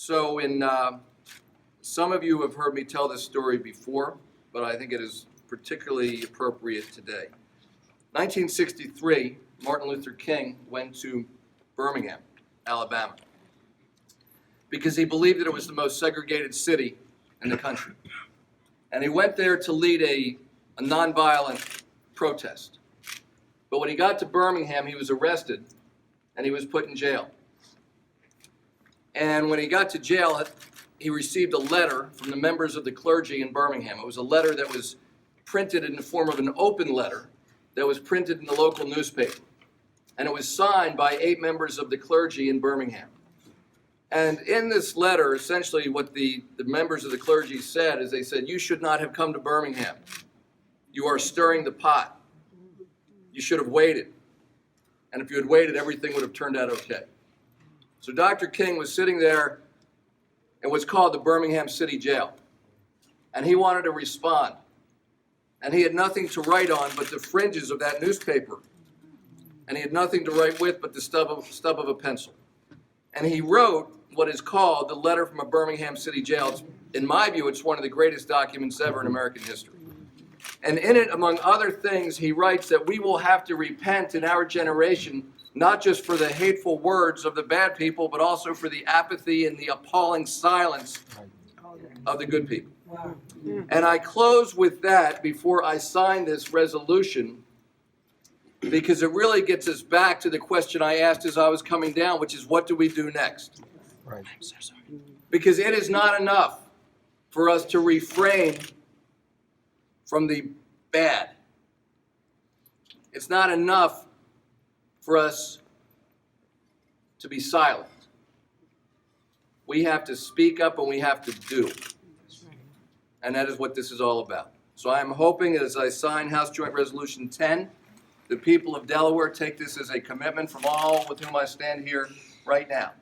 So some of you have heard me tell this story before, but I think it is particularly appropriate today. 1963, Martin Luther King went to Birmingham, Alabama, because he believed that it was the most segregated city in the country. And he went there to lead a nonviolent protest. But when he got to Birmingham, he was arrested and he was put in jail. And when he got to jail, he received a letter from the members of the clergy in Birmingham. It was a letter that was printed in the form of an open letter that was printed in the local newspaper. And it was signed by 8 members of the clergy in Birmingham. And in this letter, essentially what the members of the clergy said is they said, "You should not have come to Birmingham. You are stirring the pot. You should have waited. And if you had waited, everything would have turned out okay." So Dr. King was sitting there in what's called the Birmingham City Jail. And he wanted to respond. And he had nothing to write on but the fringes of that newspaper. And he had nothing to write with but the stub of a pencil. And he wrote what is called the letter from a Birmingham City Jail. In my view, it's one of the greatest documents ever in American history. And in it, among other things, he writes that we will have to repent in our generation, not just for the hateful words of the bad people, but also for the apathy and the appalling silence of the good people. Wow. And I close with that before I sign this resolution, because it really gets us back to the question I asked as I was coming down, which is, what do we do next? Right. Because it is not enough for us to refrain from the bad. It's not enough for us to be silent. We have to speak up and we have to do. And that is what this is all about. So I am hoping as I sign House Joint Resolution 10, the people of Delaware take this as a commitment from all with whom I stand here right now,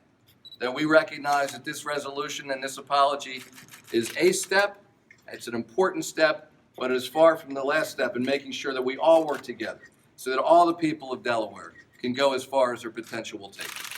that we recognize that this resolution and this apology is a step, it's an important step, but it is far from the last step in making sure that we all work together so that all the people of Delaware can go as far as their potential will take them.